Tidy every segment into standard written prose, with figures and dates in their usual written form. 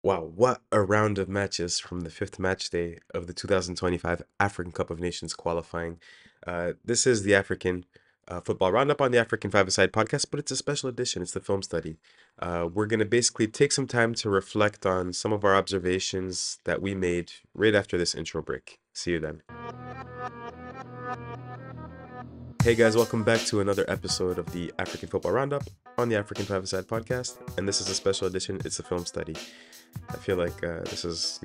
Wow, what a round of matches from the fifth match day of the 2025 African Cup of Nations qualifying. This is the African Football Roundup on the African Five-A-Side podcast, but it's a special edition. It's the film study. We're going to basically take some time to reflect on some of our observations that we made right after this intro break. See you then. Hey guys, welcome back to another episode of the African Football Roundup on the African Five-A-Side podcast, and this is a special edition. It's a film study. I feel like this is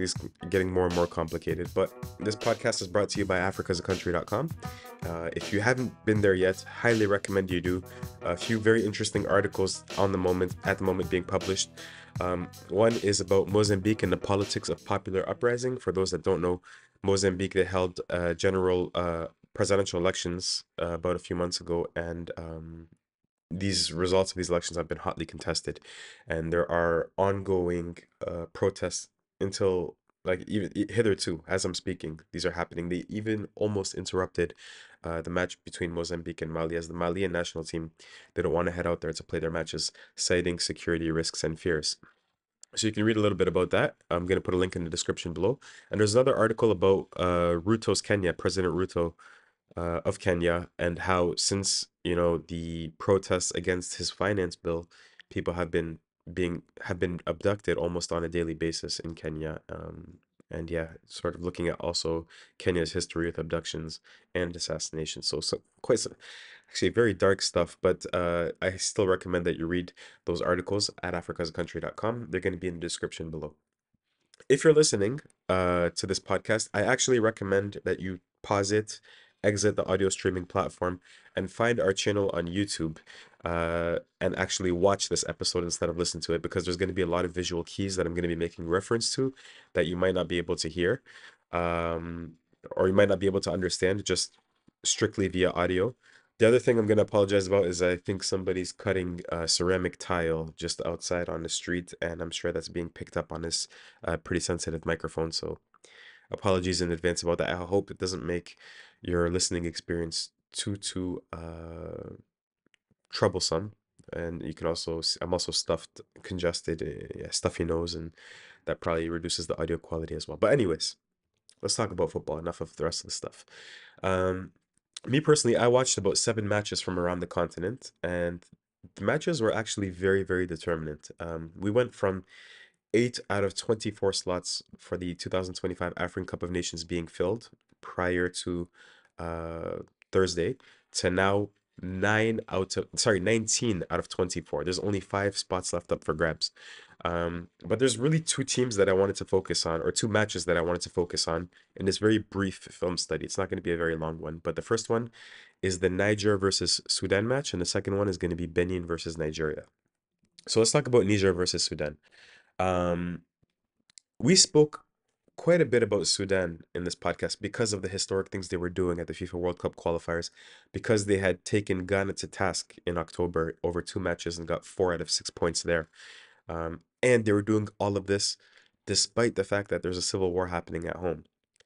getting more and more complicated, but this podcast is brought to you by africasaCountry.com. If you haven't been there yet, highly recommend you do. A few very interesting articles at the moment being published. One is about Mozambique and the politics of popular uprising. For those that don't know, Mozambique, they held general presidential elections about a few months ago, and these results of these elections have been hotly contested, and there are ongoing protests until like even hitherto as I'm speaking. These are happening. They even almost interrupted the match between Mozambique and Mali, as the Malian national team, they don't want to head out there to play their matches, citing security risks and fears. So you can read a little bit about that. I'm going to put a link in the description below. And there's another article about Ruto's Kenya, President Ruto of Kenya, and how since the protests against his finance bill, people have been abducted almost on a daily basis in Kenya. And yeah, sort of looking at also Kenya's history with abductions and assassinations. So actually very dark stuff, but I still recommend that you read those articles at africasaCountry.com. They're going to be in the description below. If you're listening to this podcast, I actually recommend that you pause it, exit the audio streaming platform, and find our channel on YouTube, and actually watch this episode instead of listen to it, because there's going to be a lot of visual keys that I'm going to be making reference to that you might not be able to hear, um, or you might not be able to understand just strictly via audio. The other thing I'm going to apologize about is I think somebody's cutting ceramic tile just outside on the street, and I'm sure that's being picked up on this pretty sensitive microphone. So apologies in advance about that. I hope it doesn't make your listening experience too troublesome. And you can also, I'm also stuffed, congested, yeah, stuffy nose, and that probably reduces the audio quality as well. But anyways, let's talk about football. Enough of the rest of the stuff. Um, Me personally, I watched about 7 matches from around the continent, and the matches were actually very, very determinant. We went from 8 out of 24 slots for the 2025 African Cup of Nations being filled prior to uh, Thursday to now 19 out of 24. There's only 5 spots left up for grabs. But there's really two teams that I wanted to focus on, or 2 matches that I wanted to focus on in this very brief film study. It's not going to be a very long one, but the first one is the Niger versus Sudan match, and the second one is going to be Benin versus Nigeria. So let's talk about Niger versus Sudan. Um, we spoke quite a bit about Sudan in this podcast because of the historic things they were doing at the FIFA World Cup qualifiers, because they had taken Ghana to task in October over 2 matches and got 4 out of 6 points there. And they were doing all of this despite the fact that there's a civil war happening at home.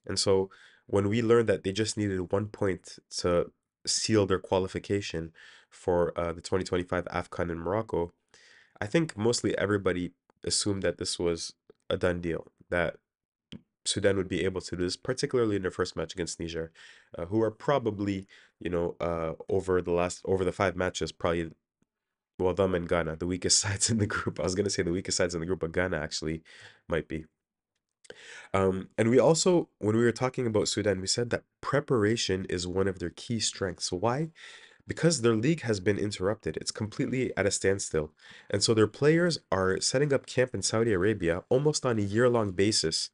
And so when we learned that they just needed 1 point to seal their qualification for the 2025 AFCON in Morocco, I think mostly everybody assumed that this was a done deal, that Sudan would be able to do this, particularly in their first match against Niger, who are probably, over the 5 matches, probably, well, them and Ghana, the weakest sides in the group. I was gonna say the weakest sides in the group, but Ghana actually might be. And we also, when we were talking about Sudan, we said that preparation is one of their key strengths. Why? Because their league has been interrupted. It's completely at a standstill. And so their players are setting up camp in Saudi Arabia almost on a year-long basis.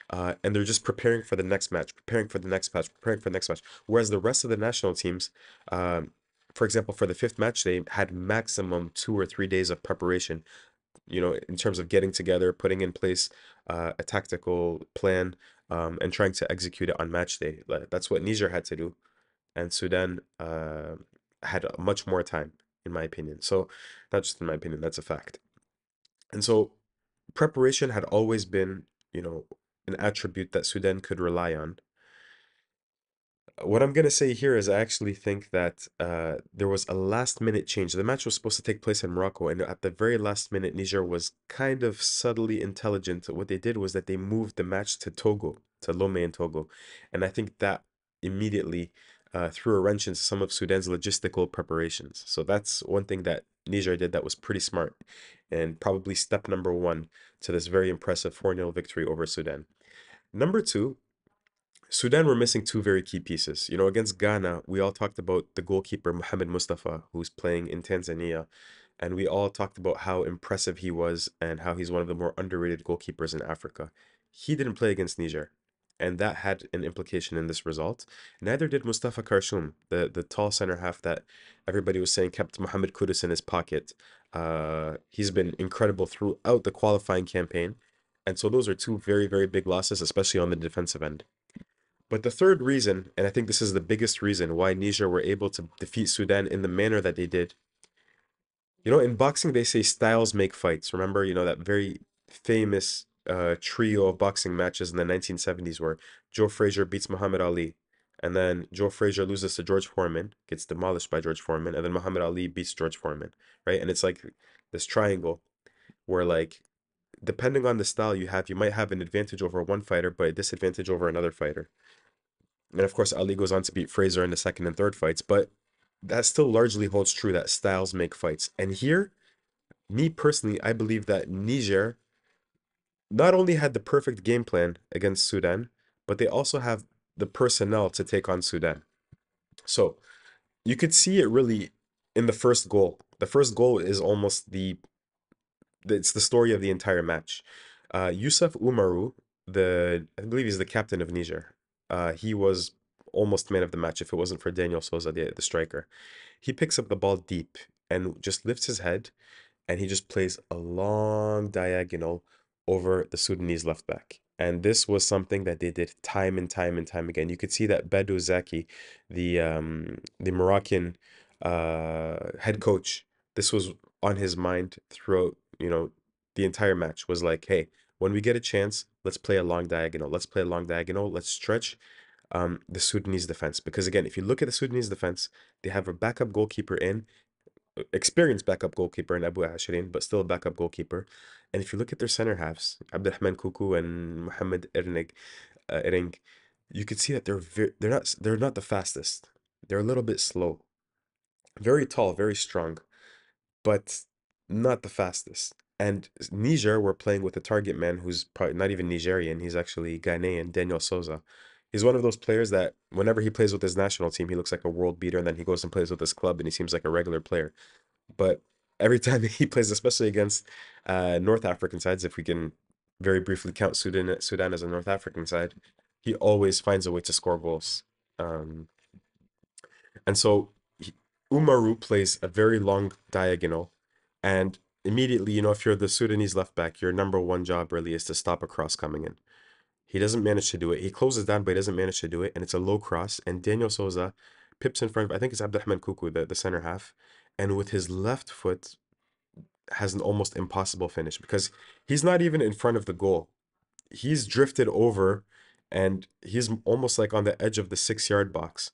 And they're just preparing for the next match, preparing for the next match, preparing for the next match. Whereas the rest of the national teams, for example, for the fifth match, they had maximum 2 or 3 days of preparation, in terms of getting together, putting in place a tactical plan, and trying to execute it on match day. That's what Niger had to do, and Sudan had much more time, in my opinion. So, not just in my opinion, that's a fact. And so, preparation had always been, an attribute that Sudan could rely on. What I'm gonna say here is I actually think that there was a last minute change. The match was supposed to take place in Morocco, and at the very last minute, Niger was kind of subtly intelligent. What they did was that they moved the match to Togo, to Lomé in Togo, and I think that immediately threw a wrench into some of Sudan's logistical preparations. So that's one thing that Niger did that was pretty smart, and probably step number one to this very impressive 4-0 victory over Sudan. Number two, Sudan were missing two very key pieces. You know, against Ghana, we all talked about the goalkeeper Mohamed Mustafa, who's playing in Tanzania, and we all talked about how impressive he was and how he's one of the more underrated goalkeepers in Africa. He didn't play against Niger, and that had an implication in this result. Neither did Mustafa Karshoum, the tall center half that everybody was saying kept Mohamed Kudus in his pocket. He's been incredible throughout the qualifying campaign. And so those are two very, very big losses, especially on the defensive end. But the third reason, and I think this is the biggest reason why Niger were able to defeat Sudan in the manner that they did. You know, in boxing, they say styles make fights. Remember, you know, that very famous trio of boxing matches in the 1970s where Joe Frazier beats Muhammad Ali. And then Joe Frazier loses to George Foreman, gets demolished by George Foreman. And then Muhammad Ali beats George Foreman, right? And it's like this triangle where, like, depending on the style you have, you might have an advantage over one fighter, but a disadvantage over another fighter. And of course, Ali goes on to beat Fraser in the second and third fights, but that still largely holds true that styles make fights. And here, me personally, I believe that Niger not only had the perfect game plan against Sudan, but they also have the personnel to take on Sudan. So you could see it really in the first goal. The first goal is almost it's the story of the entire match. Youssef Umaru, I believe he's the captain of Niger. He was almost man of the match if it wasn't for Daniel Souza, the striker. He picks up the ball deep and just lifts his head and he just plays a long diagonal over the Sudanese left back. And this was something that they did time and time and time again. You could see that Bedu Zaki, the Moroccan head coach, this was on his mind throughout, you know, the entire match was like, hey, when we get a chance, let's play a long diagonal. Let's play a long diagonal. Let's stretch the Sudanese defense. Because again, if you look at the Sudanese defense, they have a backup goalkeeper in experienced backup goalkeeper in Abu Ashirin, but still a backup goalkeeper. And if you look at their center halves, Abdulrahman Kuku and Mohamed Ering, you could see that they're not the fastest. They're a little bit slow. Very tall, very strong, but not the fastest. And Niger were playing with a target man who's probably not even Nigerian. He's actually Ghanaian, Daniel Souza. He's one of those players that whenever he plays with his national team, he looks like a world beater, and then he goes and plays with his club, and he seems like a regular player. But every time he plays, especially against North African sides, if we can very briefly count Sudan as a North African side, he always finds a way to score goals. Um, and so Umaru plays a very long diagonal, and immediately, you know, if you're the Sudanese left back, your number one job really is to stop a cross coming in. He doesn't manage to do it. He closes down, but he doesn't manage to do it, and it's a low cross. And Daniel Souza pips in front of, I think it's Abdulrahman Kuku, the center half, and with his left foot has an almost impossible finish because he's not even in front of the goal. He's drifted over and he's almost like on the edge of the 6 yard box.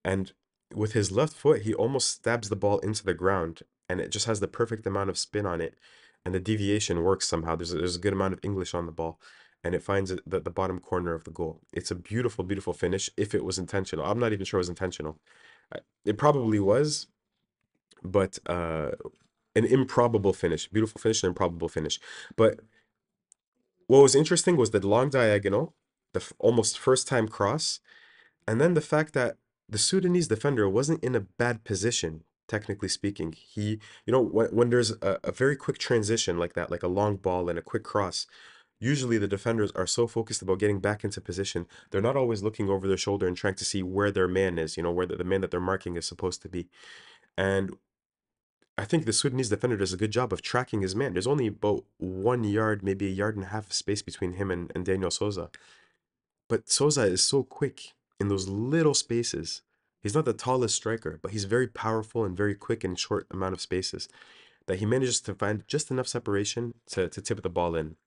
And with his left foot, he almost stabs the ball into the ground and it just has the perfect amount of spin on it. And the deviation works somehow. There's a good amount of English on the ball and it finds the bottom corner of the goal. It's a beautiful, beautiful finish if it was intentional. I'm not even sure it was intentional. It probably was, but an improbable finish, beautiful finish, and improbable finish. But what was interesting was the long diagonal, almost first time cross, and then the fact that the Sudanese defender wasn't in a bad position, technically speaking. You know, when there's a very quick transition like that, like a long ball and a quick cross, usually the defenders are so focused about getting back into position, they're not always looking over their shoulder and trying to see where their man is, you know, where the man that they're marking is supposed to be. And I think the Sudanese defender does a good job of tracking his man. There's only about 1 yard, maybe a yard and a half of space between him and Daniel Souza. But Souza is so quick in those little spaces. He's not the tallest striker, but he's very powerful and very quick in short amount of spaces that he manages to find just enough separation to tip the ball in.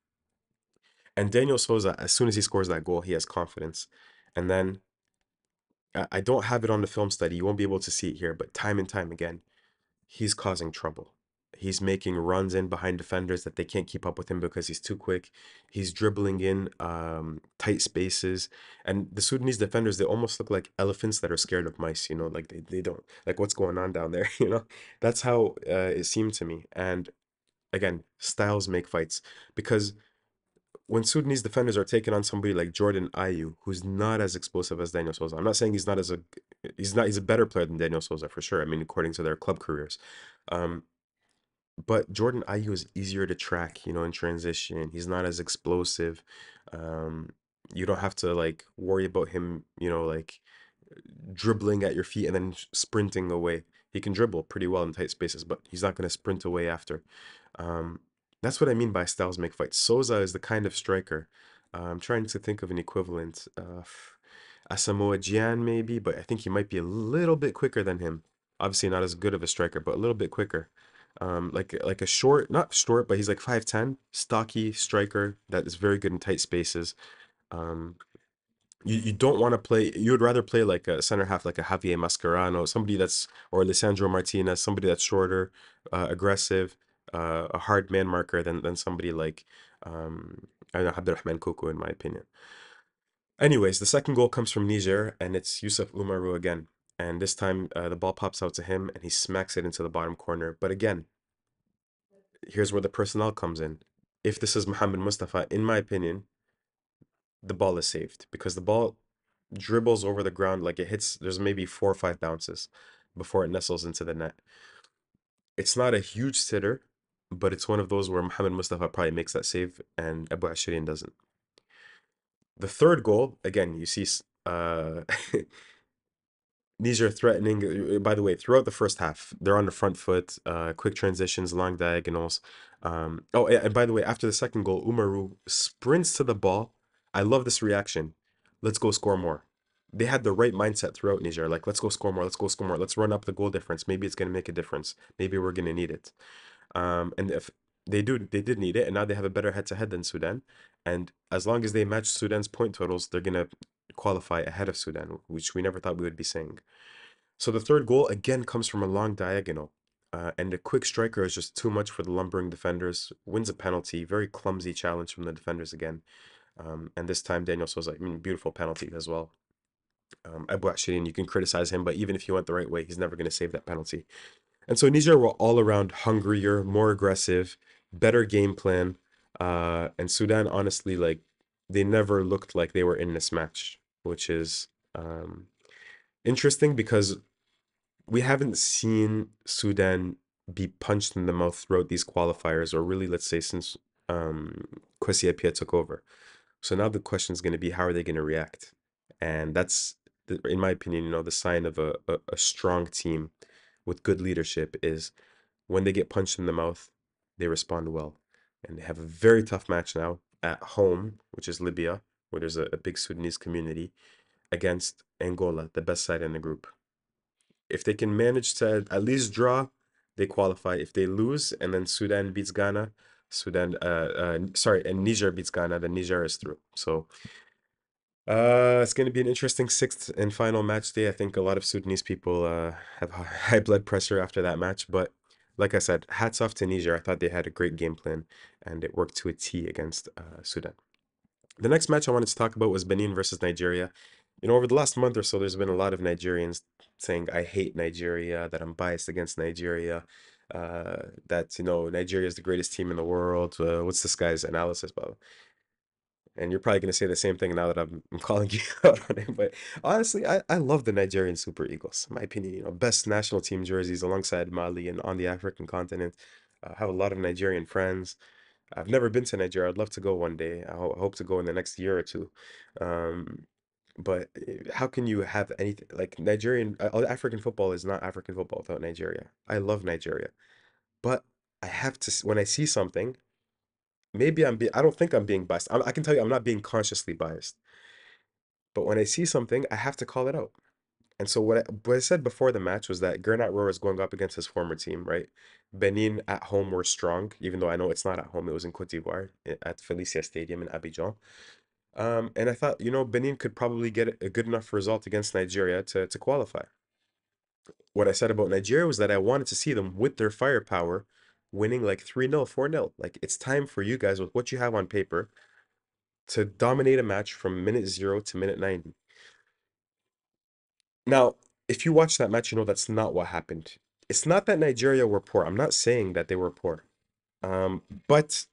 And Daniel Souza, as soon as he scores that goal, he has confidence. And then I don't have it on the film study. You won't be able to see it here, but time and time again, he's causing trouble. He's making runs in behind defenders that they can't keep up with him because he's too quick. He's dribbling in tight spaces. And the Sudanese defenders, they almost look like elephants that are scared of mice, like they don't, like what's going on down there, That's how it seemed to me. And again, styles make fights because when Sudanese defenders are taking on somebody like Jordan Ayew, who's not as explosive as Daniel Souza. I'm not saying he's a better player than Daniel Souza for sure. I mean, according to their club careers. Um, but Jordan Ayew is easier to track, in transition. He's not as explosive. Um, you don't have to like worry about him, like dribbling at your feet and then sprinting away. He can dribble pretty well in tight spaces, but he's not going to sprint away after. Um, that's what I mean by styles make fights. Souza is the kind of striker. I'm trying to think of an equivalent. Asamoah Gyan maybe, but I think he might be a little bit quicker than him. Obviously not as good of a striker, but a little bit quicker. Like a short, not short, but he's like 5'10", stocky striker that is very good in tight spaces. Um, you don't want to play, you would rather play like a center half like a Javier Mascherano, somebody that's, or Lisandro Martinez, somebody that's shorter, aggressive, a hard man marker than somebody like I don't know, Abdurrahman Koko in my opinion. Anyways, the second goal comes from Niger and it's Yusuf Umaru again. And this time the ball pops out to him and he smacks it into the bottom corner. But again, here's where the personnel comes in. If this is Mohamed Mustafa, in my opinion, the ball is saved because the ball dribbles over the ground like it hits. There's maybe 4 or 5 bounces before it nestles into the net. It's not a huge sitter, but it's one of those where Mohamed Mustafa probably makes that save and Abu Ashirin doesn't. The third goal, again, you see Niger threatening. By the way, throughout the first half, they're on the front foot, quick transitions, long diagonals. And by the way, after the second goal, Umaru sprints to the ball. I love this reaction. Let's go score more. They had the right mindset throughout Niger. Like, let's go score more. Let's go score more. Let's run up the goal difference. Maybe it's going to make a difference. Maybe we're going to need it. And if they did need it, and now they have a better head-to-head than Sudan. And as long as they match Sudan's point totals, they're going to qualify ahead of Sudan, which we never thought we would be saying. So the third goal again comes from a long diagonal. And the quick striker is just too much for the lumbering defenders. Wins a penalty. Very clumsy challenge from the defenders again. And this time Daniel Souza, I mean, beautiful penalty as well. Abu Ashirin, you can criticize him, but even if he went the right way, he's never going to save that penalty. And so Niger were all around hungrier, more aggressive, better game plan. And Sudan, honestly, like they never looked like they were in this match, which is interesting because we haven't seen Sudan be punched in the mouth throughout these qualifiers, or really, let's say, since Kwesi Appiah took over. So now the question is going to be, how are they going to react? And that's, in my opinion, the sign of a strong team with good leadership is when they get punched in the mouth, they respond well. And they have a very tough match now at home, which is Libya, where there's a big Sudanese community, against Angola, the best side in the group. If they can manage to at least draw, they qualify. If they lose and then Sudan beats Ghana, and Niger beats Ghana, then Niger is through. So it's going to be an interesting sixth and final match day. I think a lot of Sudanese people have high blood pressure after that match. But like I said, hats off to Niger. I thought they had a great game plan and it worked to a T against Sudan. The next match I wanted to talk about was Benin versus Nigeria. Over the last month or so, there's been a lot of Nigerians saying, I hate Nigeria, that I'm biased against Nigeria, that, Nigeria is the greatest team in the world. What's this guy's analysis about? And you're probably going to say the same thing now that I'm calling you out on it. But honestly, I love the Nigerian Super Eagles. In my opinion, best national team jerseys alongside Mali and on the African continent. I have a lot of Nigerian friends. I've never been to Nigeria. I'd love to go one day. I hope to go in the next year or two. Um, but how can you have anything like African football is not African football without Nigeria. I love Nigeria, but I have to when I see something, maybe I don't think I'm being biased. I can tell you I'm not being consciously biased, but when I see something, I have to call it out. And so what I said before the match was that Gernot Rohr is going up against his former team, right? Benin at home were strong, even though I know it's not at home. It was in Cote d'Ivoire at Felicia Stadium in Abidjan. And I thought, Benin could probably get a good enough result against Nigeria to qualify. What I said about Nigeria was that I wanted to see them with their firepower winning like 3-0, 4-0. Like it's time for you guys with what you have on paper to dominate a match from minute 0 to minute 90. Now, if you watch that match, you know that's not what happened. It's not that Nigeria were poor. I'm not saying that they were poor. But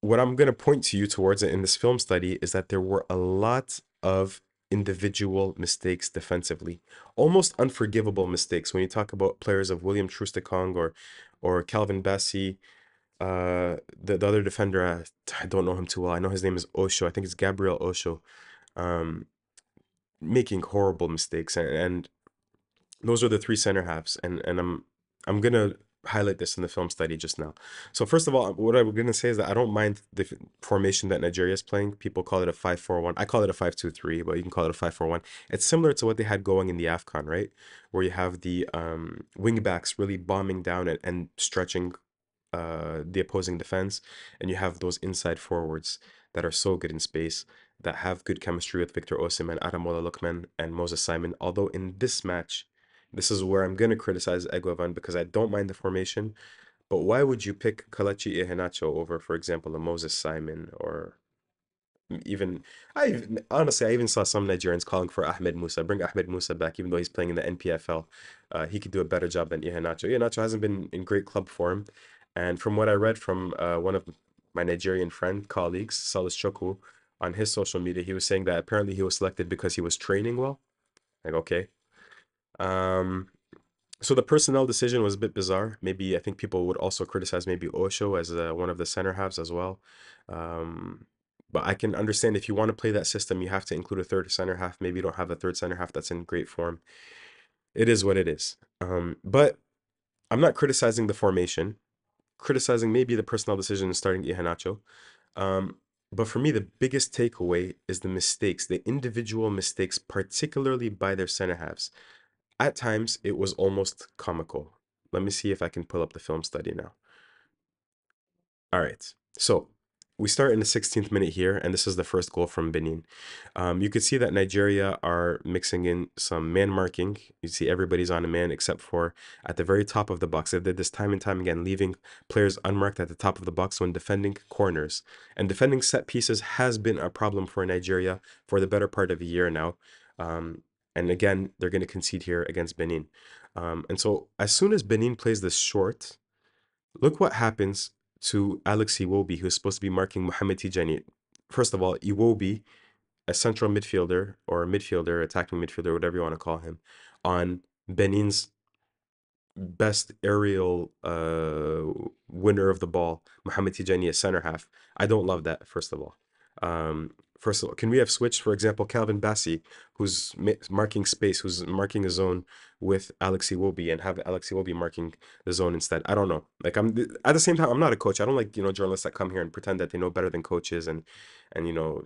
what I'm going to point to you towards it in this film study is that there were a lot of individual mistakes defensively, almost unforgivable mistakes. When you talk about players of William Troost-Ekong or Calvin Bassey, the other defender, I don't know him too well. I know his name is Osho. I think it's Gabriel Osho, um, making horrible mistakes, and those are the three center halves, and I'm gonna highlight this in the film study just now. So first of all, what I'm gonna say is that I don't mind the formation that Nigeria is playing. People call it a 5-4-1. I call it a 5-2-3, but you can call it a 5-4-1. It's similar to what they had going in the AFCON, right? Where you have the wing backs really bombing down and stretching the opposing defense, and you have those inside forwards that are so good in space, that have good chemistry with Victor Osimhen, Ademola Lookman, and Moses Simon. Although in this match, this is where I'm gonna criticize Eguavan because I don't mind the formation, but why would you pick Kalechi Iheanacho over, for example, a Moses Simon, or even honestly, I even saw some Nigerians calling for Ahmed Musa. Bring Ahmed Musa back, even though he's playing in the NPFL. He could do a better job than Iheanacho. Iheanacho hasn't been in great club form, and from what I read from one of my Nigerian friend colleagues, Salis Choku, on his social media, he was saying that apparently he was selected because he was training well. Like, okay. Um, so the personnel decision was a bit bizarre. Maybe I think people would also criticize maybe Osho as one of the center halves as well. Um, but I can understand if you want to play that system, you have to include a third center half. Maybe you don't have a third center half that's in great form. It is what it is. But I'm not criticizing the formation, criticizing maybe the personnel decision in starting Iheanacho. Um, but for me, the biggest takeaway is the mistakes, the individual mistakes, particularly by their center halves. At times, it was almost comical. Let me see if I can pull up the film study now. All right. So we start in the 16th minute here, and this is the first goal from Benin. You could see that Nigeria are mixing in some man marking. You see everybody's on a man except for at the very top of the box. They did this time and time again, leaving players unmarked at the top of the box when defending corners. And defending set pieces has been a problem for Nigeria for the better part of a year now. Um, and again, they're going to concede here against Benin. And so as soon as Benin plays this short, look what happens to Alex Iwobi, who's supposed to be marking Mohamed Tijani. First of all, Iwobi, a central midfielder or a midfielder, attacking midfielder, whatever you want to call him, on Benin's best aerial winner of the ball, Mohamed Tijani, a center half. I don't love that, first of all. First of all, can we have switched, for example, Calvin Bassey, who's marking space, who's marking a zone with Alex Iwobi, and have Alex Iwobi marking the zone instead? I don't know. Like I'm at the same time, I'm not a coach. I don't like journalists that come here and pretend that they know better than coaches and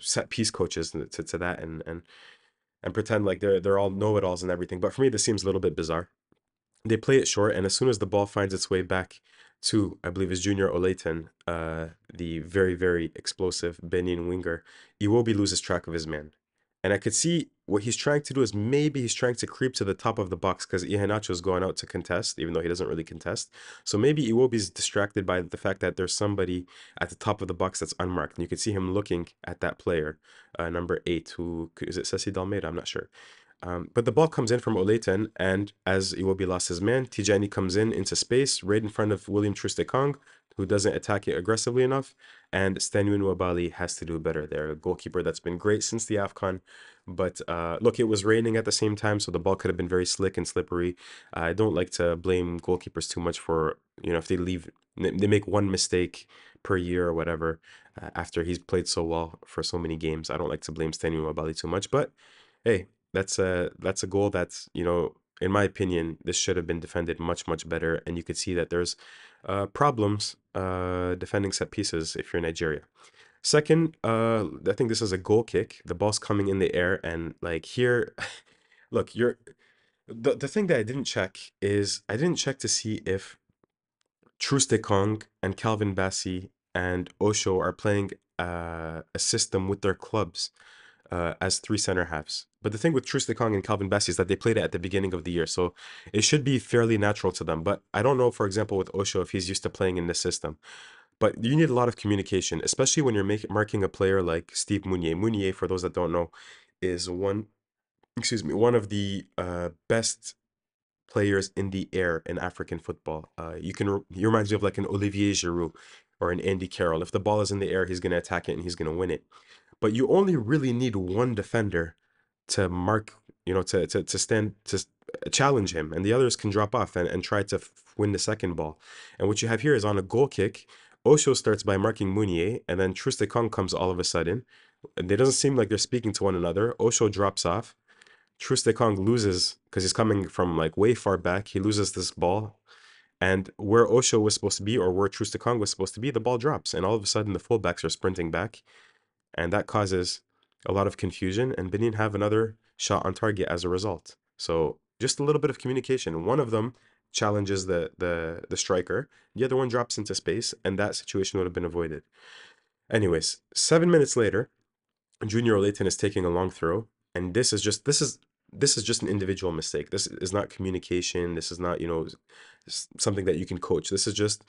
set piece coaches to that and pretend like they're all know-it-alls and everything. But for me, this seems a little bit bizarre. They play it short, and as soon as the ball finds its way back to, I believe, is Junior Oleitan, the very, very explosive Benin winger, Iwobi loses track of his man. And I could see what he's trying to do is maybe he's trying to creep to the top of the box because Iheanacho is going out to contest, even though he doesn't really contest. So maybe Iwobi's distracted by the fact that there's somebody at the top of the box that's unmarked. And you could see him looking at that player, number 8, who is it Ceci Dalmeida? I'm not sure. But the ball comes in from Oleitan, and as Iwobi lost his man, Tijani comes in into space, right in front of William Troost-Ekong, who doesn't attack it aggressively enough, and Stanley Nwabali has to do better there. A goalkeeper that's been great since the AFCON, but look, it was raining at the same time, so the ball could have been very slick and slippery. I don't like to blame goalkeepers too much for, if they make one mistake per year or whatever, after he's played so well for so many games. I don't like to blame Stanley Nwabali too much, but hey, that's a goal that's, in my opinion, this should have been defended much, much better. And you could see that there's problems defending set pieces if you're Nigeria. Second, I think this is a goal kick. The ball's coming in the air, and like here, look, the thing that I didn't check is I didn't check to see if Troost-Ekong and Calvin Bassey and Osho are playing a system with their clubs as three center halves. But the thing with Troost-Ekong and Calvin Bassey is that they played it at the beginning of the year, so it should be fairly natural to them. But I don't know, for example, with Osho, if he's used to playing in this system. But you need a lot of communication, especially when you're marking a player like Steve Mounier. Mounier, for those that don't know, is one of the best players in the air in African football. He reminds me of like an Olivier Giroud or an Andy Carroll. If the ball is in the air, he's going to attack it and he's going to win it. But you only really need one defender to mark, to stand to challenge him, and the others can drop off and try to win the second ball. And what you have here is on a goal kick, Osho starts by marking Mounier, and then Troost-Ekong comes all of a sudden. And it doesn't seem like they're speaking to one another. Osho drops off. Troost-Ekong loses because he's coming from like way far back. He loses this ball. And where Osho was supposed to be, or where Troost-Ekong was supposed to be, the ball drops. And all of a sudden, the fullbacks are sprinting back. And that causes a lot of confusion. And Benin have another shot on target as a result. So just a little bit of communication. One of them challenges the striker. The other one drops into space. And that situation would have been avoided. Anyways, 7 minutes later, Junior Olayton is taking a long throw. And this is just an individual mistake. This is not communication. This is not, something that you can coach. This is just,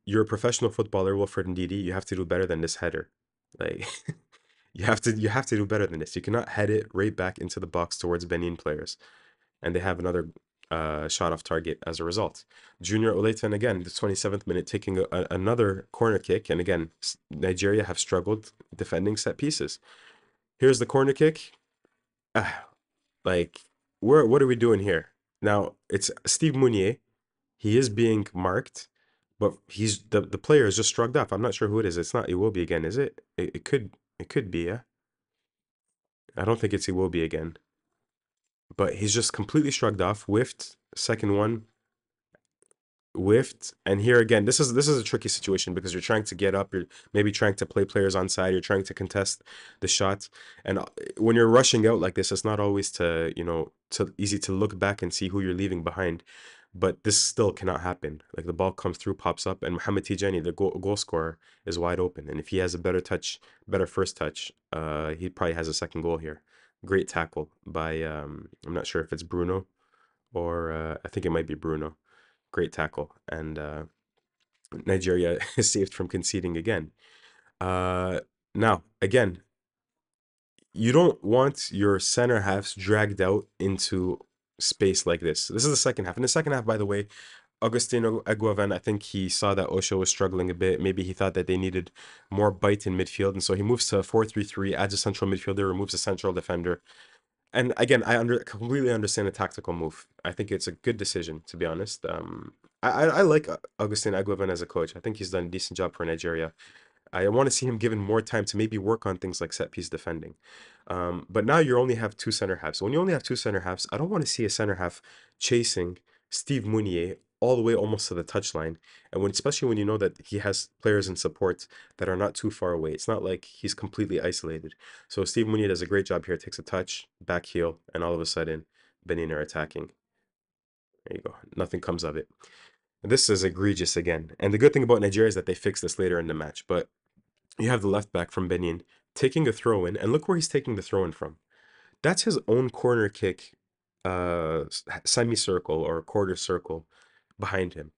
you're a professional footballer, Wilfred Ndidi. You have to do better than this header. Like you have to do better than this. You cannot head it right back into the box towards Benin players. And they have another shot off target as a result. Junior Olayton again, the 27th minute, taking another corner kick. And again, Nigeria have struggled defending set pieces. Here's the corner kick. Like, what are we doing here? Now, it's Steve Mounier. He is being marked, but the player is just shrugged off. I'm not sure who it is. It's not Iwobi again, is it? It could be, yeah. I don't think it's Iwobi again. But he's just completely shrugged off, whiffed, second one, whiffed. And here again, this is a tricky situation because you're trying to get up, you're maybe trying to play players on side, you're trying to contest the shot. And when you're rushing out like this, it's not always to easy to look back and see who you're leaving behind. But this still cannot happen. Like the ball comes through, pops up, and Mohamed Tijani, the goal scorer, is wide open. And if he has a better first touch, he probably has a second goal here. Great tackle by I'm not sure if it's Bruno or I think it might be Bruno. Great tackle, and Nigeria is saved from conceding again. Uh, Now, again, you don't want your center halves dragged out into space like this. This is the second half. In the second half, by the way, Augustino Eguaven, I think he saw that Osho was struggling a bit. Maybe he thought that they needed more bite in midfield, and so he moves to a 4-3-3, adds a central midfielder, removes a central defender. And again, completely understand the tactical move. I think it's a good decision, to be honest. I like Augustin Aguivan as a coach. I think he's done a decent job for Nigeria. I want to see him given more time to maybe work on things like set piece defending. But now you only have two center halves. So when you only have two center halves, I don't want to see a center half chasing Steve Mounier all the way almost to the touchline. And especially when you know that he has players in support that are not too far away. It's not like he's completely isolated. So Steve Mounier does a great job here. Takes a touch, back heel, and all of a sudden, Benin are attacking. There you go. Nothing comes of it. This is egregious again. And the good thing about Nigeria is that they fix this later in the match. But you have the left back from Benin taking a throw in, and look where he's taking the throw in from. That's his own corner kick, semicircle or quarter circle behind him.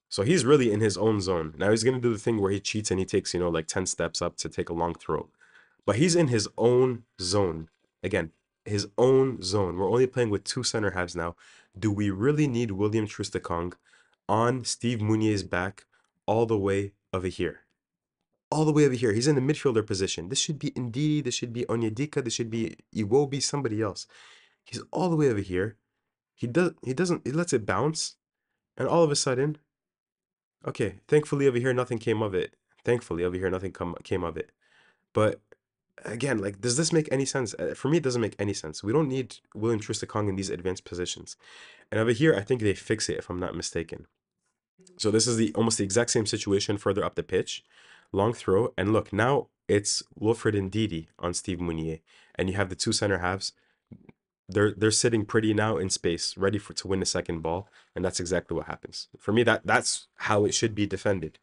So he's really in his own zone. Now he's gonna do the thing where he cheats and he takes, like 10 steps up to take a long throw. But he's in his own zone. Again, his own zone. We're only playing with two center halves now. Do we really need William Troost-Ekong on Steve Mounier's back all the way over here? All the way over here. He's in the midfielder position. This should be Ndidi. This should be Onyedika. This should be Iwobi, somebody else. He's all the way over here. He lets it bounce. And all of a sudden, okay, thankfully over here, nothing came of it. Thankfully over here, nothing came of it. But again, like, does this make any sense? For me, it doesn't make any sense. We don't need William Troost-Ekong in these advanced positions. And over here, I think they fix it, if I'm not mistaken. So this is almost the exact same situation further up the pitch. Long throw. And look, now it's Wilfred Ndidi on Steve Mounier. And you have the two center halves. They're sitting pretty now in space, ready to win the second ball. And that's exactly what happens. For me, that's how it should be defended.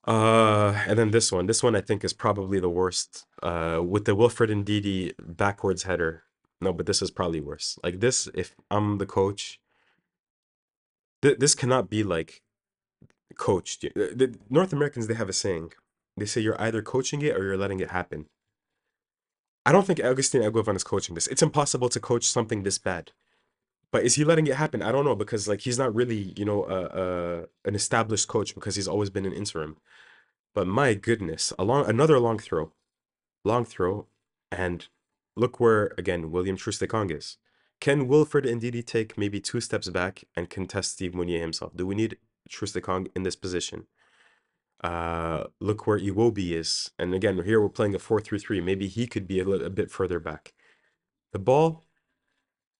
And then this one. This one I think is probably the worst. With the Wilfred Ndidi backwards header. No, but this is probably worse. Like this, if I'm the coach, this cannot be like coached. The North Americans, they have a saying. They say you're either coaching it or you're letting it happen. I don't think Augustin Eguavoen is coaching this. It's impossible to coach something this bad. But is he letting it happen? I don't know because like he's not really, an established coach because he's always been an interim. But my goodness, another long throw, and look where again William Troost-Ekong is. Can Wilfred Ndidi take maybe two steps back and contest Steve Mounier himself? Do we need Troost-Ekong in this position? Look where Iwobi is, and again here we're playing a 4-3-3. Maybe he could be a bit further back. The ball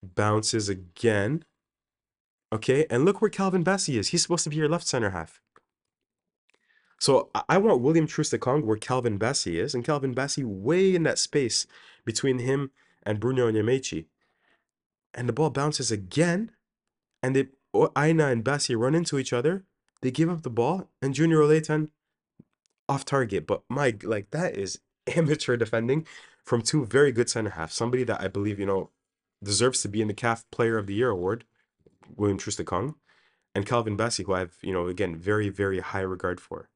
bounces again. Okay, and look where Calvin Bassey is. He's supposed to be your left center half. So I want William Troost-Ekong where Calvin Bassey is, and Calvin Bassey way in that space between him and Bruno Onyemaechi. And the ball bounces again, and Aina and Bassey run into each other. They give up the ball, and Junior Oletan off target. But like that is amateur defending from two very good center halves. Somebody that I believe, deserves to be in the CAF Player of the Year award, William Troost-Ekong, and Calvin Bassey, who I've, again, very, very high regard for.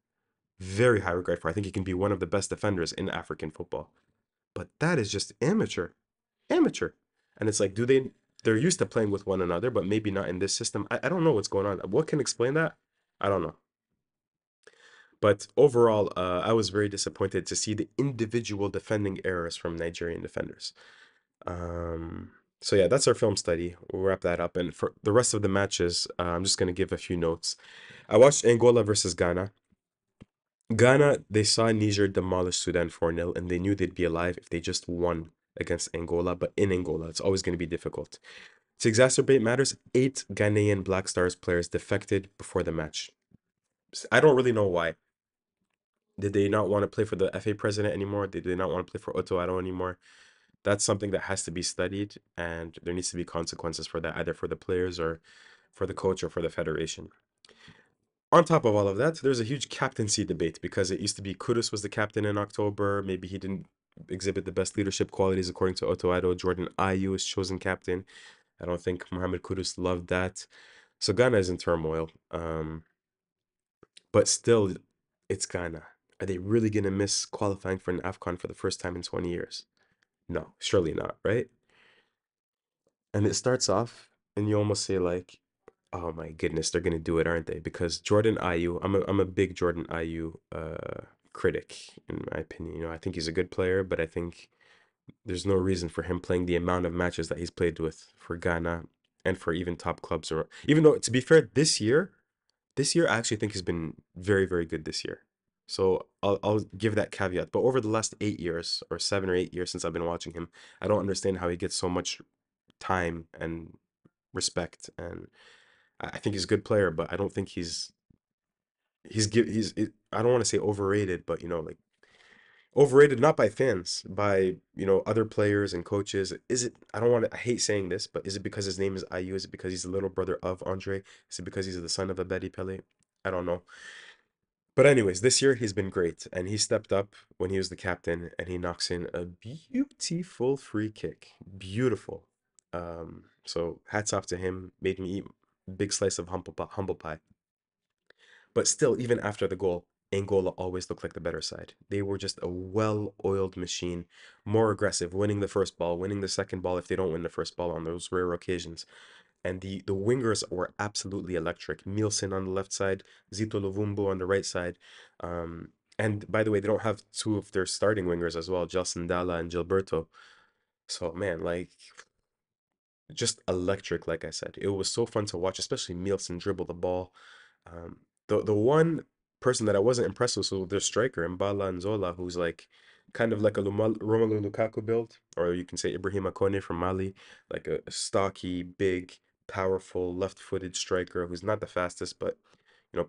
Very high regard for. I think he can be one of the best defenders in African football. But that is just amateur. Amateur. And it's like, they're used to playing with one another, but maybe not in this system. I don't know what's going on. What can explain that? I don't know. But overall, I was very disappointed to see the individual defending errors from Nigerian defenders. So yeah, that's our film study. We'll wrap that up. And for the rest of the matches, I'm just going to give a few notes. I watched Angola versus Ghana. Ghana, they saw Niger demolish Sudan 4-0, and they knew they'd be alive if they just won against Angola. But in Angola, it's always going to be difficult. To exacerbate matters, 8 Ghanaian Black Stars players defected before the match. I don't really know why. Did they not want to play for the FA president anymore? Did they not want to play for Otto Addo anymore? That's something that has to be studied, and there needs to be consequences for that, either for the players or for the coach or for the federation. On top of all of that, there's a huge captaincy debate because it used to be Kudus was the captain in October. Maybe he didn't exhibit the best leadership qualities according to Otto Addo. Jordan Ayew is chosen captain. I don't think Mohamed Kudus loved that. So Ghana is in turmoil. But still, it's Ghana. Are they really going to miss qualifying for an AFCON for the first time in 20 years? No, surely not, right? And it starts off, and you almost say like, "Oh my goodness, they're gonna do it, aren't they?" Because Jordan Ayew, I'm a big Jordan Ayew critic in my opinion. I think he's a good player, but I think there's no reason for him playing the amount of matches that he's played with for Ghana and for even top clubs. Or even though, to be fair, this year I actually think he's been very, very good this year. So I'll give that caveat. But over the last 8 years or 7 or 8 years since I've been watching him, I don't understand how he gets so much time and respect. And I think he's a good player, but I don't think I don't want to say overrated, but like overrated not by fans, by other players and coaches. Is it? I don't want to. I hate saying this, but is it because his name is Ayew? Is it because he's the little brother of Andre? Is it because he's the son of a Betty Pele? I don't know. But anyways, this year he's been great, and he stepped up when he was the captain, and he knocks in a beautiful free kick. Beautiful. So hats off to him. Made me eat a big slice of humble pie. But still, even after the goal, Angola always looked like the better side. They were just a well-oiled machine, more aggressive, winning the first ball, winning the second ball if they don't win the first ball on those rare occasions. And the wingers were absolutely electric. Nielsen on the left side, Zito Lovumbo on the right side. And by the way, they don't have two of their starting wingers as well, Gelson Dalla and Gilberto. So man, like just electric, like I said. It was so fun to watch, especially Nielsen dribble the ball. Um, the one person that I wasn't impressed with was their striker, Mbala Nzola, who's like kind of like a Romelu Lukaku build, or you can say Ibrahim Kone from Mali, like a stocky, big, powerful, left-footed striker who's not the fastest, but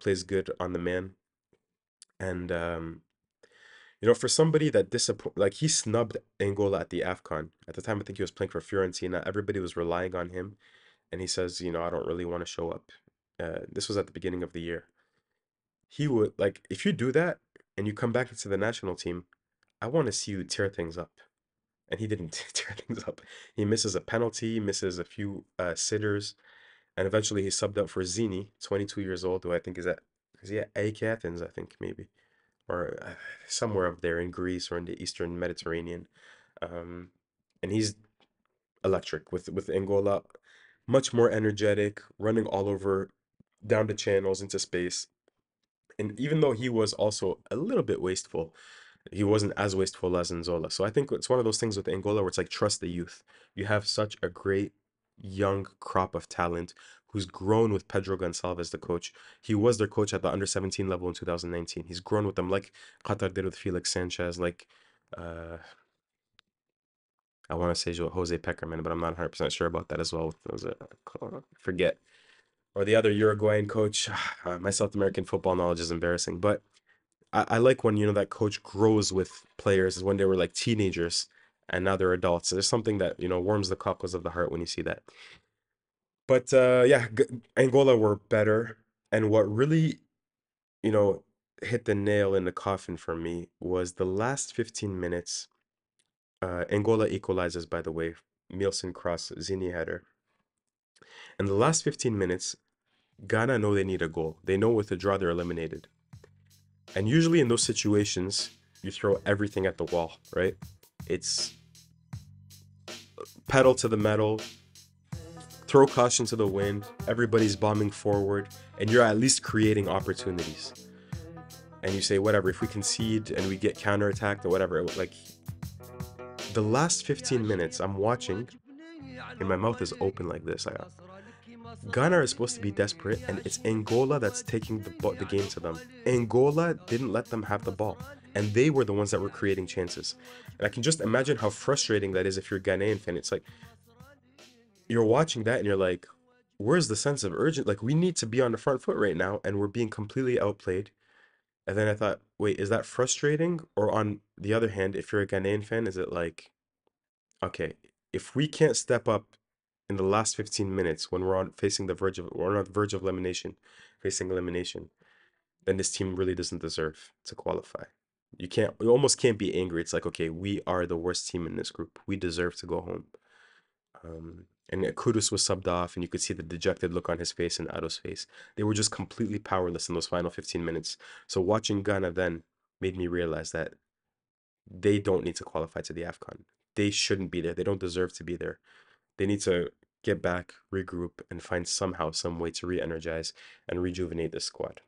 plays good on the man. And for somebody that disappoint, like he snubbed Angola at the AFCON. At the time, I think he was playing for Fiorentina. Everybody was relying on him, and he says, I don't really want to show up. This was at the beginning of the year. he would like if you do that and you come back into the national team, I want to see you tear things up. And he didn't tear things up. He misses a penalty, misses a few sitters, and eventually he subbed up for Zini, 22 years old, who I think is he at AEK Athens, I think maybe, or somewhere up there in Greece or in the Eastern Mediterranean. Um, and he's electric with Angola, much more energetic, running all over, down the channels into space. And even though he was also a little bit wasteful, he wasn't as wasteful as Nzola. So I think it's one of those things with Angola where it's like trust the youth. You have such a great young crop of talent who's grown with Pedro Gonçalves, the coach. He was their coach at the under 17 level in 2019. He's grown with them like Qatar did with Felix Sanchez, like uh, I want to say Jose Peckerman, but I'm not 100% sure about that as well. Was it, forget. Or the other Uruguayan coach. My South American football knowledge is embarrassing, but I like when that coach grows with players is when they were like teenagers and now they're adults. There's something that warms the cockles of the heart when you see that. But yeah, Angola were better, and what really you know hit the nail in the coffin for me was the last 15 minutes. Angola equalizes, by the way, Mielson cross, Zini header. And the last 15 minutes, Ghana know they need a goal. They know with a draw they're eliminated. And usually in those situations, you throw everything at the wall, right? It's pedal to the metal, throw caution to the wind, everybody's bombing forward, and you're at least creating opportunities. And you say, whatever, if we concede and we get counterattacked or whatever, like the last 15 minutes, I'm watching, and my mouth is open like this. Ghana is supposed to be desperate, and it's Angola that's taking the game to them. Angola didn't let them have the ball, and they were the ones that were creating chances. And I can just imagine how frustrating that is if you're a Ghanaian fan. It's like you're watching that and you're like, where's the sense of urgent? Like, we need to be on the front foot right now, and we're being completely outplayed. And then I thought, wait, is that frustrating? Or on the other hand, if you're a Ghanaian fan, is it like, okay, if we can't step up in the last 15 minutes when we're on the verge of elimination, facing elimination, then this team really doesn't deserve to qualify. You almost can't be angry. It's like, okay, we are the worst team in this group. We deserve to go home. And Kudus was subbed off, and you could see the dejected look on his face and Ado's face. They were just completely powerless in those final 15 minutes. So watching Ghana then made me realize that they don't need to qualify to the AFCON. They shouldn't be there. They don't deserve to be there. They need to get back, regroup, and find somehow, some way to re-energize and rejuvenate this squad.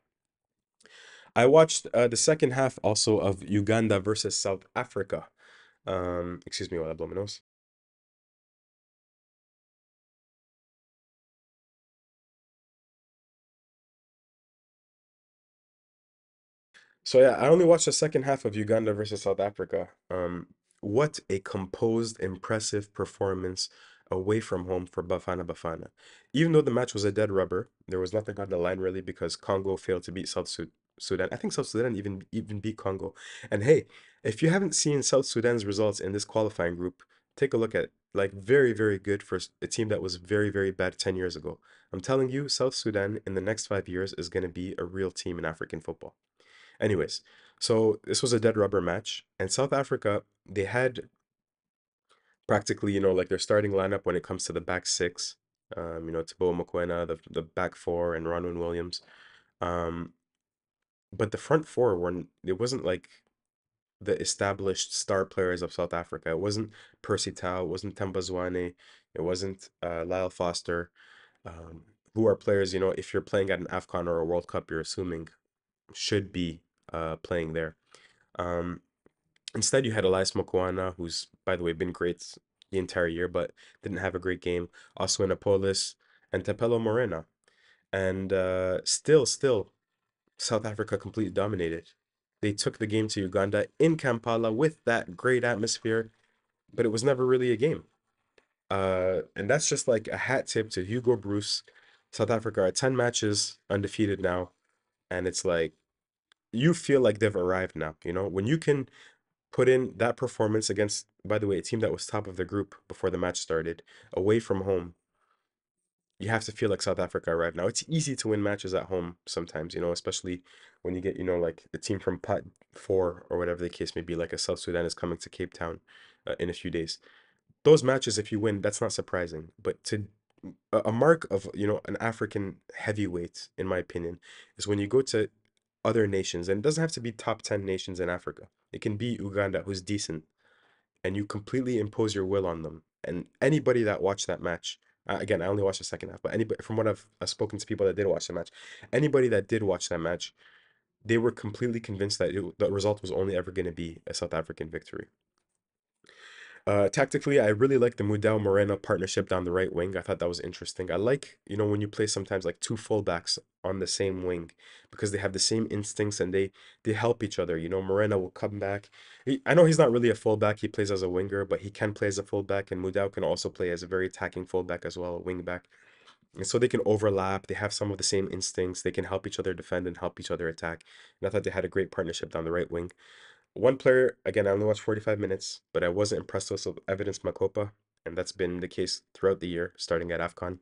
I watched the second half also of Uganda versus South Africa. Excuse me while I blow my nose. So yeah, I only watched the second half of Uganda versus South Africa. What a composed, impressive performance away from home for Bafana Bafana. Even though the match was a dead rubber, there was nothing on the line really because Congo failed to beat Sudan. I think South Sudan even beat Congo. And hey, if you haven't seen South Sudan's results in this qualifying group, take a look at it. Like very, very good for a team that was very, very bad 10 years ago. I'm telling you, South Sudan in the next 5 years is going to be a real team in African football. Anyways, so this was a dead rubber match, and South Africa, they had practically, like their starting lineup when it comes to the back six. Teboho Mokoena, the back four, and Ronwen Williams. Um, but the front four it wasn't like the established star players of South Africa. It wasn't Percy Tau, it wasn't Temba Zwane, it wasn't Lyle Foster, um, who are players, if you're playing at an AFCON or a World Cup, you're assuming should be playing there. Um, Instead, you had Elias Mokoana, who's, by the way, been great the entire year, but didn't have a great game. Also Polis and Tepelo Morena. And still, South Africa completely dominated. They took the game to Uganda in Kampala with that great atmosphere, but it was never really a game. And that's just like a hat tip to Hugo Bruce. South Africa are 10 matches undefeated now, and it's like you feel like they've arrived now, when you can put in that performance against, by the way, a team that was top of the group before the match started, away from home. you have to feel like South Africa arrived now. It's easy to win matches at home sometimes, especially when you get, like a team from Pot 4 or whatever the case may be, like a South Sudan is coming to Cape Town in a few days. Those matches, if you win, that's not surprising. But a mark of, an African heavyweight, in my opinion, is when you go to other nations, and it doesn't have to be top 10 nations in Africa. It can be Uganda, who's decent, and you completely impose your will on them. And anybody that watched that match, again, I only watched the second half, but anybody from what I've spoken to people that did watch the match, anybody that did watch that match, they were completely convinced that the result was only ever going to be a South African victory. Tactically, I really like the Mudau Moreno partnership down the right wing. I thought that was interesting. I like, when you play sometimes like two fullbacks on the same wing because they have the same instincts and they help each other. Moreno will come back. I know he's not really a fullback. He plays as a winger, but he can play as a fullback, and Mudau can also play as a very attacking fullback as well, a wing back. And so they can overlap. They have some of the same instincts. They can help each other defend and help each other attack. And I thought they had a great partnership down the right wing. One player, again, I only watched 45 minutes, but I wasn't impressed with Evidence Makopa, and that's been the case throughout the year, starting at AFCON.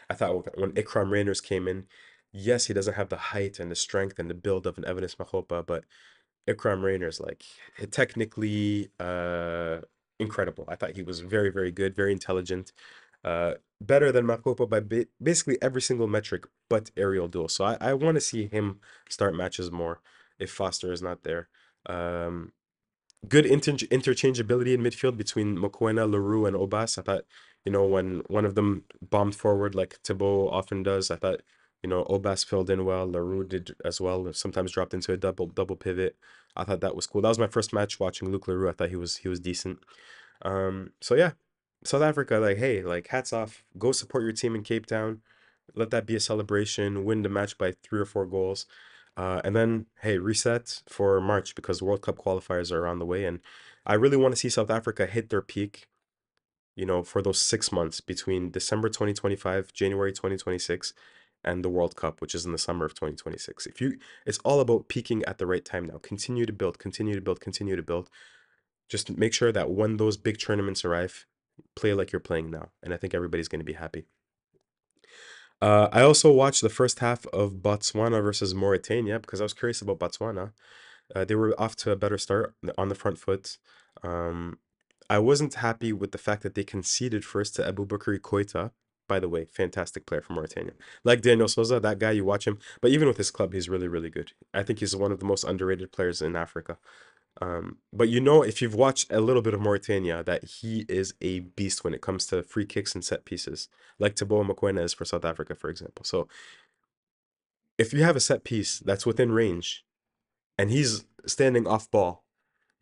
I thought when Ikram Rainers came in, yes, he doesn't have the height and the strength and the build of an Evidence Makopa, but Ikram Rainers, like, technically incredible. I thought he was very, very good, very intelligent, better than Makopa by basically every single metric but aerial duel. So I want to see him start matches more if Foster is not there. Um, Good interchangeability in midfield between Mokoena, Leroux, and Obas. I thought, when one of them bombed forward like Thibaut often does, I thought, Obas filled in well. Leroux did as well. Sometimes dropped into a double pivot. I thought that was cool. That was my first match watching Luke Leroux. I thought he was decent. So yeah, South Africa, like, hey, like, hats off. Go support your team in Cape Town. Let that be a celebration. Win the match by 3 or 4 goals. And then, hey, reset for March because World Cup qualifiers are on the way. And I really want to see South Africa hit their peak, for those 6 months between December 2025, January 2026, and the World Cup, which is in the summer of 2026. It's all about peaking at the right time now. Continue to build, continue to build, continue to build. Just make sure that when those big tournaments arrive, play like you're playing now. And I think everybody's going to be happy. I also watched the first half of Botswana versus Mauritania because I was curious about Botswana. They were off to a better start on the front foot. Um, I wasn't happy with the fact that they conceded first to Aboubakry Koita. By the way, fantastic player from Mauritania. Like Daniel Souza, that guy, you watch him. But even with his club, he's really, really good. I think he's one of the most underrated players in Africa. But if you've watched a little bit of Mauritania, that he is a beast when it comes to free kicks and set pieces, like Teboho Mokoena is for South Africa, for example. So if you have a set piece that's within range and he's standing off ball,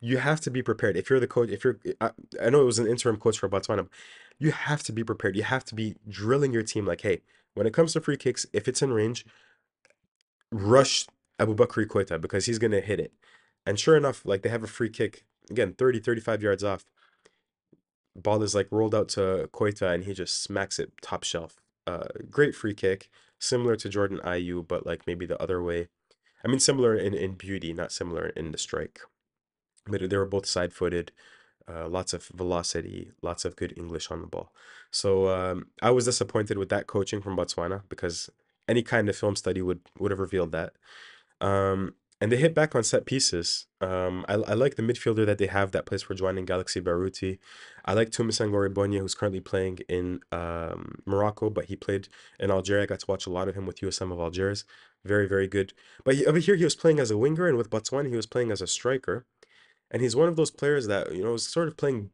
you have to be prepared. If you're the coach, I know it was an interim coach for Botswana, you have to be prepared. You have to be drilling your team like, hey, when it comes to free kicks, if it's in range, rush Aboubakry Koita because he's going to hit it. And sure enough, like, they have a free kick, again, 30, 35 yards off. Ball is like rolled out to Koita and he just smacks it top shelf. Great free kick, similar to Jordan Ayew, but like maybe the other way. I mean, similar in beauty, not similar in the strike. But they were both side-footed, lots of velocity, lots of good English on the ball. So I was disappointed with that coaching from Botswana because any kind of film study would have revealed that. And they hit back on set pieces. I like the midfielder that they have that plays for joining Galaxy Baruti. I like Tumisangori Bonya, who's currently playing in Morocco, but he played in Algeria. I got to watch a lot of him with USM of Algiers. Very, very good. But over here, he was playing as a winger, and with Botswana, he was playing as a striker. And he's one of those players that, is sort of playing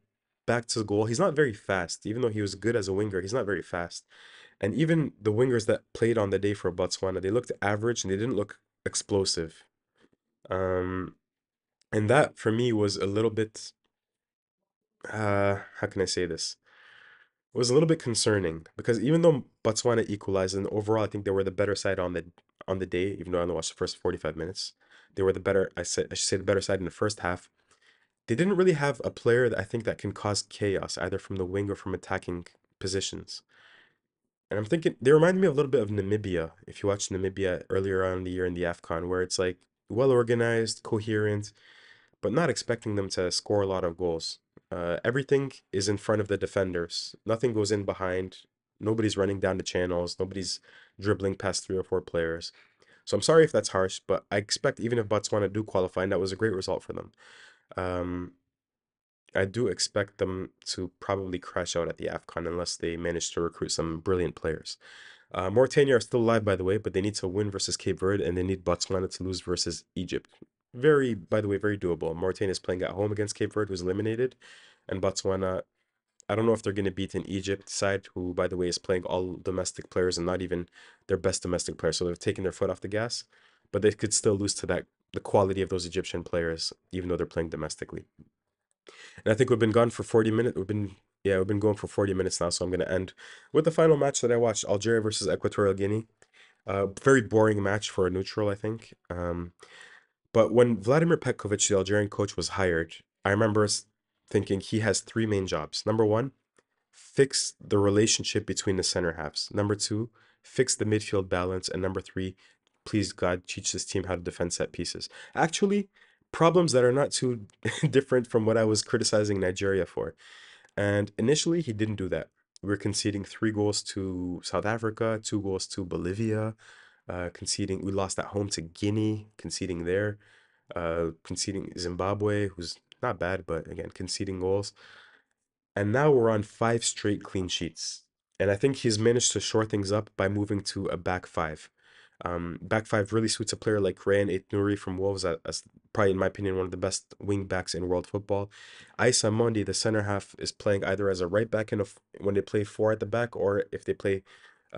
back to the goal. He's not very fast, even though he was good as a winger. He's not very fast. And even the wingers that played on the day for Botswana, they looked average and they didn't look explosive. Um, and that for me was a little bit, how can I say this? It was a little bit concerning because even though Botswana equalized and overall I think they were the better side on the day, even though I only watched the first 45 minutes, they were the better, I should say the better side in the first half. They didn't really have a player that I think that can cause chaos either from the wing or from attacking positions. And I'm thinking they remind me a little bit of Namibia. If you watch Namibia earlier on in the year in the AFCON, where it's like well organized, coherent, but not expecting them to score a lot of goals. Everything is in front of the defenders. Nothing goes in behind. Nobody's running down the channels. Nobody's dribbling past three or four players. So I'm sorry if that's harsh, but I expect even if Botswana do qualify, and that was a great result for them, um, I do expect them to probably crash out at the AFCON unless they manage to recruit some brilliant players. Mauritania are still alive, by the way, but they need to win versus Cape Verde, and they need Botswana to lose versus Egypt. Very, by the way, very doable. Mauritania is playing at home against Cape Verde, who's eliminated, and Botswana, I don't know if they're going to beat an Egypt side, who, by the way, is playing all domestic players and not even their best domestic players. So they've taken their foot off the gas, but they could still lose to the quality of those Egyptian players, even though they're playing domestically. And I think we've been gone for 40 minutes. We've been going for 40 minutes now, so I'm going to end with the final match that I watched, Algeria versus Equatorial Guinea. Very boring match for a neutral, I think. But when Vladimir Petkovic, the Algerian coach, was hired, I remember thinking he has three main jobs. Number one, fix the relationship between the center halves. Number two, fix the midfield balance. And number three, please God, teach this team how to defend set pieces. Actually, problems that are not too different from what I was criticizing Nigeria for. And initially, he didn't do that. We were conceding 3 goals to South Africa, 2 goals to Bolivia, conceding. We lost at home to Guinea, conceding there, conceding Zimbabwe, who's not bad, but again, conceding goals. And now we're on 5 straight clean sheets. And I think he's managed to shore things up by moving to a back five. Back five really suits a player like Rayan Ait Nouri from Wolves as probably, in my opinion, one of the best wing backs in world football. Aissa Mondi, the center half, is playing either as a right back when they play four at the back, or if they play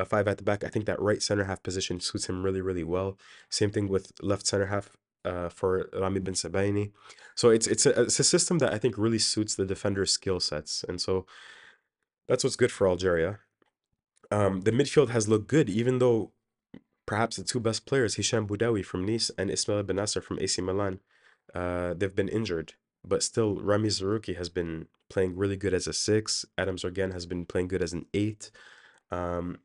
five at the back. I think that right center half position suits him really, really well. Same thing with left center half for Rami Ben Sabaini. So it's a system that I think really suits the defender's skill sets, and so that's what's good for Algeria. The midfield has looked good, even though perhaps the two best players, Hisham Boudawi from Nice and Ismail Ben Nasser from AC Milan, they've been injured. But still, Rami Zarouki has been playing really good as a 6. Adam Zorgan has been playing good as an 8. Um,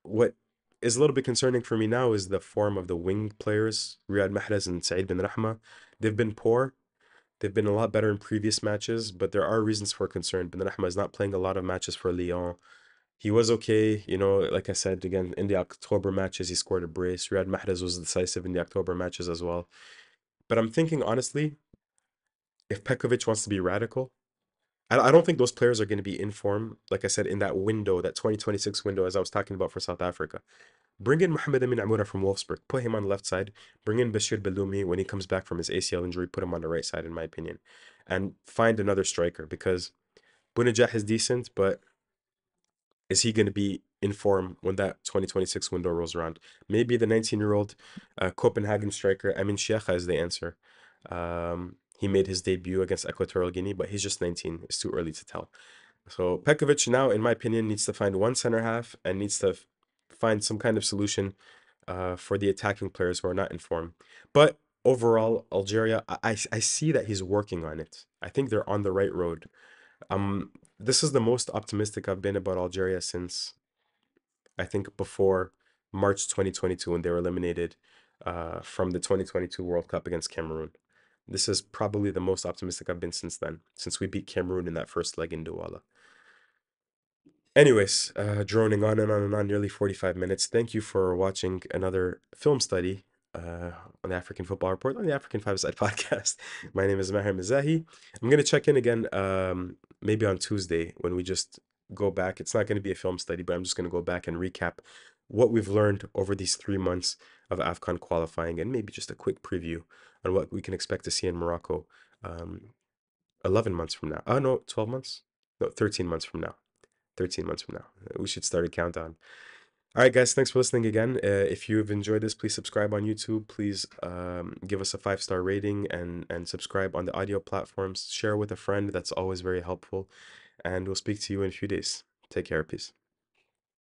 what is a little bit concerning for me now is the form of the wing players, Riyad Mahrez and Saeed Ben Rahma. They've been poor. They've been a lot better in previous matches, but there are reasons for concern. Ben Rahma is not playing a lot of matches for Lyon. He was okay, like I said, again, in the October matches, he scored a brace. Riyad Mahrez was decisive in the October matches as well. But I'm thinking, honestly, if Pekovic wants to be radical, I don't think those players are going to be in form, like I said, in that window, that 2026 window, as I was talking about for South Africa. Bring in Mohamed Amin Amoura from Wolfsburg, put him on the left side. Bring in Bashir Beloumi when he comes back from his ACL injury, put him on the right side, in my opinion. And find another striker because Bounedjah is decent, but is he going to be in form when that 2026 window rolls around? Maybe the 19-year-old Copenhagen striker Amin Sheikha is the answer. He made his debut against Equatorial Guinea, but he's just 19. It's too early to tell. So Pekovic now, in my opinion, needs to find one center half and needs to find some kind of solution for the attacking players who are not in form. But overall, Algeria, I see that he's working on it. I think they're on the right road. This is the most optimistic I've been about Algeria since I think before March 2022 when they were eliminated from the 2022 World Cup against Cameroon. This is probably the most optimistic I've been since then, since we beat Cameroon in that first leg in Douala. Anyways, droning on and on and on, nearly 45 minutes. Thank you for watching another film study on the African Football Report on the African Five-Side Podcast. My name is Maher Mizahi. I'm going to check in again maybe on Tuesday when we just go back. It's not going to be a film study, but I'm just going to go back and recap what we've learned over these 3 months of AFCON qualifying and maybe just a quick preview on what we can expect to see in Morocco 11 months from now. Oh, no, 12 months? No, 13 months from now. 13 months from now. We should start a countdown. All right, guys, thanks for listening again. If you've enjoyed this, please subscribe on YouTube. Please give us a 5-star rating and subscribe on the audio platforms. Share with a friend. That's always very helpful. And we'll speak to you in a few days. Take care. Peace.